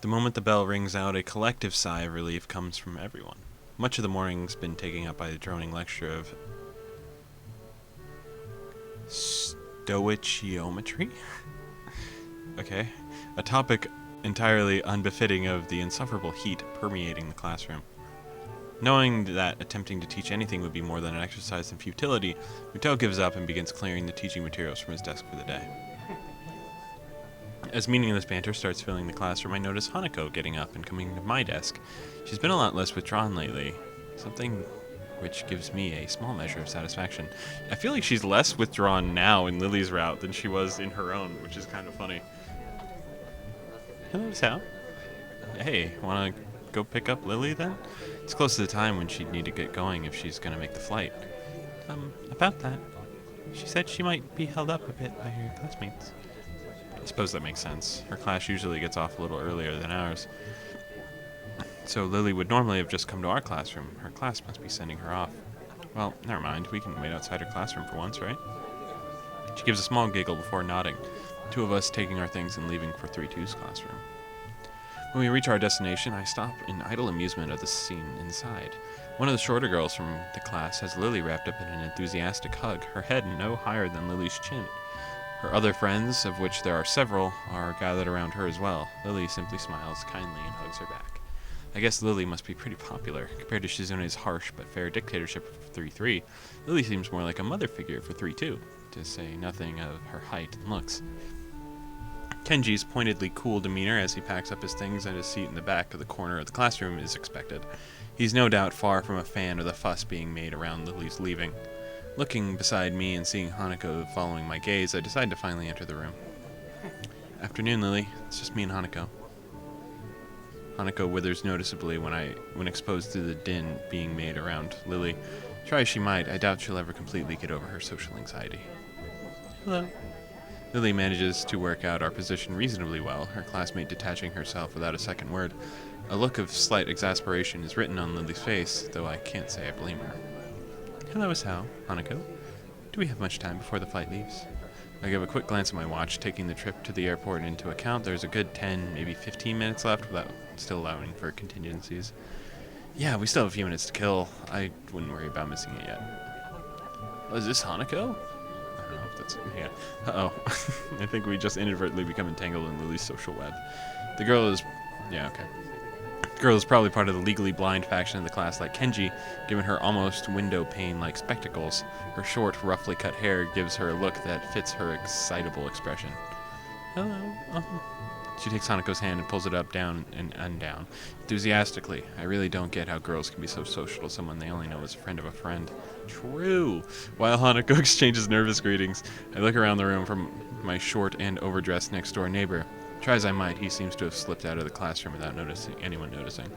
The moment the bell rings out, a collective sigh of relief comes from everyone. Much of the morning's been taken up by the droning lecture of stoichiometry? Okay. A topic entirely unbefitting of the insufferable heat permeating the classroom. Knowing that attempting to teach anything would be more than an exercise in futility, Muto gives up and begins clearing the teaching materials from his desk for the day. As meaningless banter starts filling the classroom, I notice Hanako getting up and coming to my desk. She's been a lot less withdrawn lately, something which gives me a small measure of satisfaction. I feel like she's less withdrawn now in Lily's route than she was in her own, which is kind of funny. Hello, Sal. Hey, wanna go pick up Lily then? It's close to the time when she'd need to get going if she's gonna make the flight. About that. She said she might be held up a bit by her classmates. I suppose that makes sense. Her class usually gets off a little earlier than ours. So Lily would normally have just come to our classroom. Her class must be sending her off. Well, never mind. We can wait outside her classroom for once, right? She gives a small giggle before nodding, two of us taking our things and leaving for 3-2's classroom. When we reach our destination, I stop in idle amusement of the scene inside. One of the shorter girls from the class has Lily wrapped up in an enthusiastic hug, her head no higher than Lily's chin. Her other friends, of which there are several, are gathered around her as well. Lily simply smiles kindly and hugs her back. I guess Lily must be pretty popular. Compared to Shizune's harsh but fair dictatorship of 3-3, Lily seems more like a mother figure for 3-2, to say nothing of her height and looks. Kenji's pointedly cool demeanor as he packs up his things and his seat in the back of the corner of the classroom is expected. He's no doubt far from a fan of the fuss being made around Lily's leaving. Looking beside me and seeing Hanako following my gaze, I decide to finally enter the room. Afternoon, Lily. It's just me and Hanako. Hanako withers noticeably when exposed to the din being made around Lily. Try as she might, I doubt she'll ever completely get over her social anxiety. Hello. Lily manages to work out our position reasonably well, her classmate detaching herself without a second word. A look of slight exasperation is written on Lily's face, though I can't say I blame her. Hello, Asao. Hanako. Do we have much time before the flight leaves? I give a quick glance at my watch, taking the trip to the airport into account. There's a good 10, maybe 15 minutes left, without still allowing for contingencies. Yeah, we still have a few minutes to kill. I wouldn't worry about missing it yet. Oh, is this Hanako? I don't know if that's... yeah. Uh-oh. I think we just inadvertently become entangled in Lily's social web. The girl is... yeah, okay. The girl is probably part of the legally blind faction of the class like Kenji, given her almost window pane-like spectacles. Her short, roughly cut hair gives her a look that fits her excitable expression. Hello. She takes Hanako's hand and pulls it up, down, and undown. Enthusiastically. I really don't get how girls can be so social to someone they only know as a friend of a friend. True. While Hanako exchanges nervous greetings, I look around the room from my short and overdressed next-door neighbor. Try as I might, he seems to have slipped out of the classroom without anyone noticing.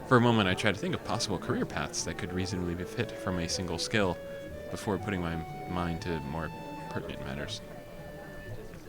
For a moment, I try to think of possible career paths that could reasonably befit from a single skill, before putting my mind to more pertinent matters.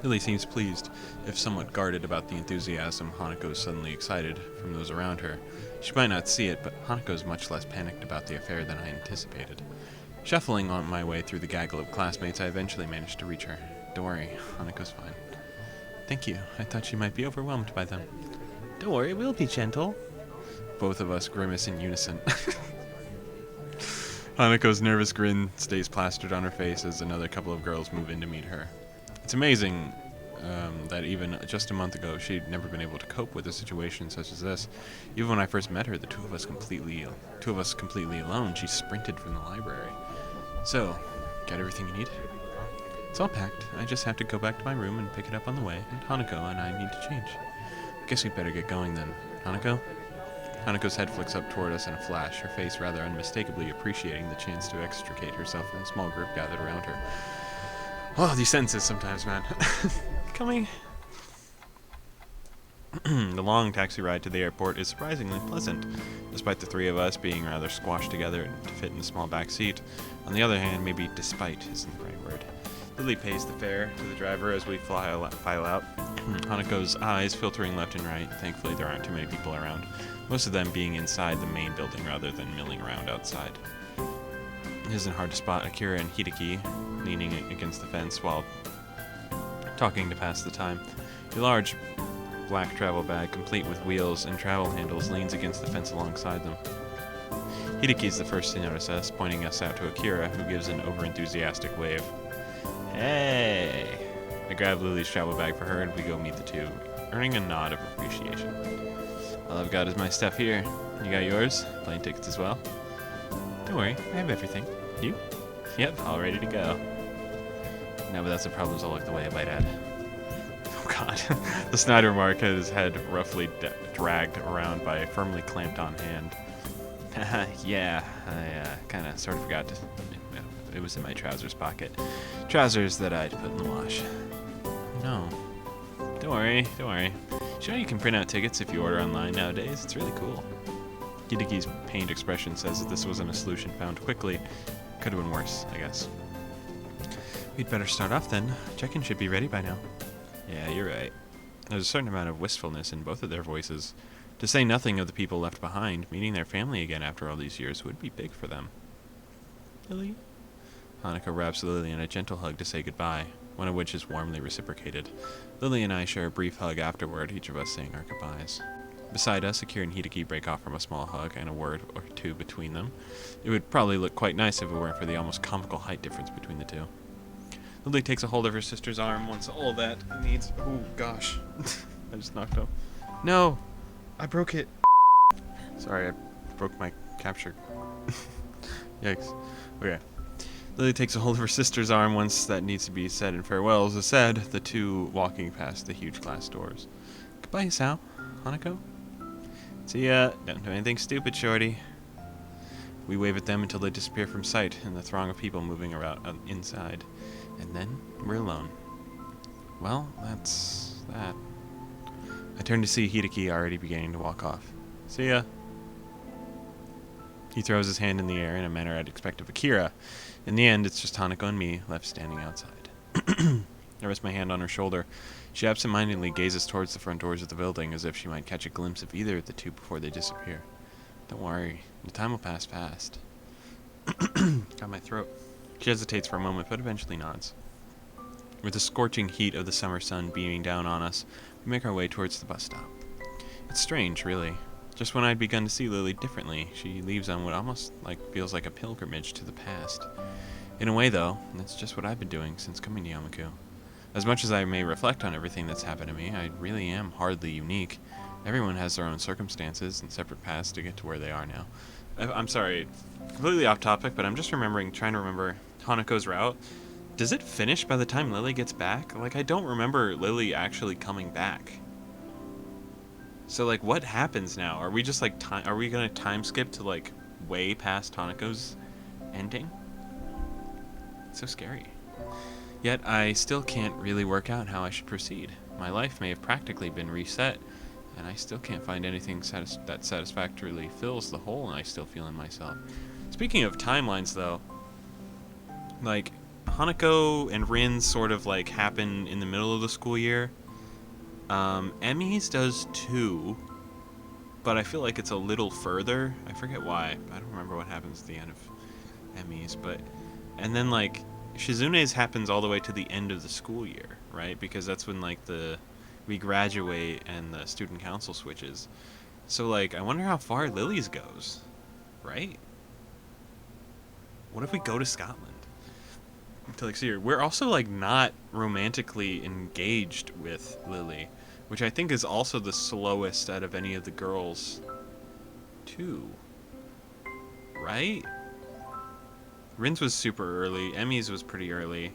Lily seems pleased, if somewhat guarded about the enthusiasm Hanako is suddenly excited from those around her. She might not see it, but Hanako is much less panicked about the affair than I anticipated. Shuffling on my way through the gaggle of classmates, I eventually managed to reach her. Don't worry, Hanako's fine. Thank you. I thought she might be overwhelmed by them. Don't worry, we'll be gentle. Both of us grimace in unison. Hanako's nervous grin stays plastered on her face as another couple of girls move in to meet her. It's amazing that even just a month ago she'd never been able to cope with a situation such as this. Even when I first met her, the two of us completely alone, she sprinted from the library. So, got everything you need? It's all packed. I just have to go back to my room and pick it up on the way, and Hanako and I need to change. Guess we'd better get going then. Hanako? Hanako's head flicks up toward us in a flash, her face rather unmistakably appreciating the chance to extricate herself from the small group gathered around her. Oh, these sentences sometimes, man. Coming. The long taxi ride to the airport is surprisingly pleasant, despite the three of us being rather squashed together to fit in a small back seat. On the other hand, maybe despite isn't the right word. Lily pays the fare to the driver as we file out. Hanako's eyes filtering left and right. Thankfully, there aren't too many people around, most of them being inside the main building rather than milling around outside. It isn't hard to spot Akira and Hideki leaning against the fence while talking to pass the time. A large black travel bag, complete with wheels and travel handles, leans against the fence alongside them. Hideki's the first to notice us, pointing us out to Akira, who gives an overenthusiastic wave. Hey! I grab Lily's travel bag for her and we go meet the two, earning a nod of appreciation. All I've got is my stuff here. You got yours? Plane tickets as well? Don't worry, I have everything. You? Yep, all ready to go. No, but that's the problems all like the way I might add. Oh god. The Snyder mark had his head roughly dragged around by a firmly clamped on hand. Yeah, I kind of sort of forgot to... It was in my trousers pocket. Trousers that I'd put in the wash. No. Don't worry, don't worry. You know you can print out tickets if you order online nowadays? It's really cool. Hideki's pained expression says that this wasn't a solution found quickly. Could have been worse, I guess. We'd better start off then. Check-in should be ready by now. Yeah, you're right. There's a certain amount of wistfulness in both of their voices. To say nothing of the people left behind, meeting their family again after all these years would be big for them. Lily? Hanako wraps Lily in a gentle hug to say goodbye, one of which is warmly reciprocated. Lily and I share a brief hug afterward, each of us saying our goodbyes. Beside us, Akira and Hideki break off from a small hug and a word or two between them. It would probably look quite nice if it weren't for the almost comical height difference between the two. Lily takes a hold of her sister's arm once all that needs... Oh, gosh. I just knocked up. No! I broke it. Sorry, I broke my capture. Yikes. Okay. Lily takes a hold of her sister's arm once that needs to be said in farewells is said, the two walking past the huge glass doors. Goodbye, Sal. Hanako? See ya. Don't do anything stupid, shorty. We wave at them until they disappear from sight in the throng of people moving around inside. And then we're alone. Well, that's that. I turn to see Hideki already beginning to walk off. See ya. He throws his hand in the air in a manner I'd expect of Akira. In the end, it's just Hanako and me left standing outside. I rest my hand on her shoulder. She absentmindedly gazes towards the front doors of the building as if she might catch a glimpse of either of the two before they disappear. Don't worry, the time will pass fast. Got my throat. She hesitates for a moment, but eventually nods. With the scorching heat of the summer sun beaming down on us, we make our way towards the bus stop. It's strange, really. Just when I'd begun to see Lily differently, she leaves on what almost feels like a pilgrimage to the past. In a way, though, that's just what I've been doing since coming to Yamaku. As much as I may reflect on everything that's happened to me, I really am hardly unique. Everyone has their own circumstances and separate paths to get to where they are now. I'm sorry, completely off topic, but I'm just trying to remember Hanako's route. Does it finish by the time Lily gets back? I don't remember Lily actually coming back. So, what happens now? Are we just, are we gonna time skip to, way past Hanako's ending? It's so scary. Yet, I still can't really work out how I should proceed. My life may have practically been reset, and I still can't find anything that satisfactorily fills the hole I still feel in myself. Speaking of timelines, though, Hanako and Rin's sort of, happen in the middle of the school year. Emmy's does too, but I feel like it's a little further. I forget why. I don't remember what happens at the end of Emmy's, but... And then, Shizune's happens all the way to the end of the school year, right? Because that's when, we graduate and the student council switches. So, I wonder how far Lily's goes, right? What if we go to Scotland? To see her. We're also not romantically engaged with Lily, which I think is also the slowest out of any of the girls too, right? Rin's was super early. Emmy's was pretty early.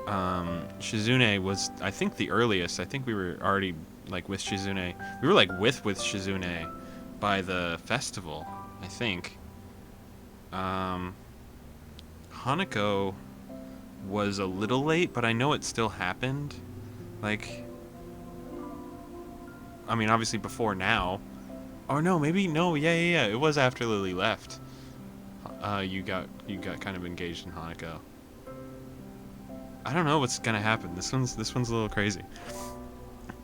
Shizune was, I think, the earliest. I think we were already with Shizune. We were with Shizune by the festival, I think. Hanako was a little late, but I know it still happened. I mean, obviously before now. Or no, maybe, no, yeah. It was after Lily left. You got kind of engaged in Hanako. I don't know what's gonna happen. This one's a little crazy.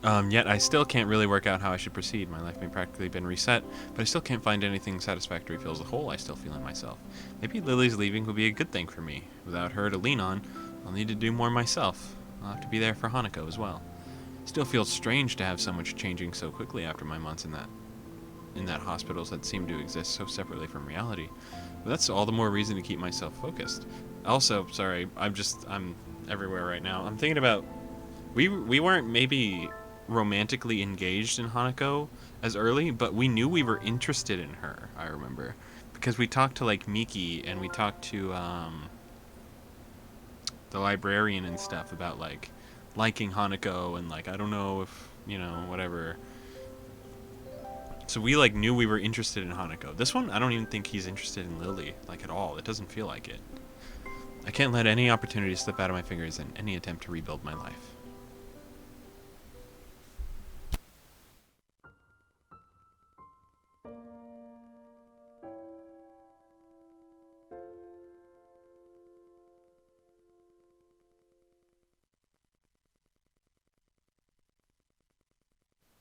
Yet I still can't really work out how I should proceed. My life may practically been reset, but I still can't find anything satisfactory fills the hole I still feel in myself. Maybe Lily's leaving would be a good thing for me. Without her to lean on, I'll need to do more myself. I'll have to be there for Hanako as well. Still feels strange to have so much changing so quickly after my months in that hospitals that seem to exist so separately from reality. But that's all the more reason to keep myself focused. Also, sorry, I'm everywhere right now. I'm thinking about we weren't maybe romantically engaged in Hanako as early, but we knew we were interested in her, I remember. Because we talked to like Miki and we talked to the librarian and stuff about like liking Hanako and like I don't know if, whatever. So we like knew we were interested in Hanako. This one, I don't even think he's interested in Lily like at all. It doesn't feel like it. I can't let any opportunity slip out of my fingers in any attempt to rebuild my life.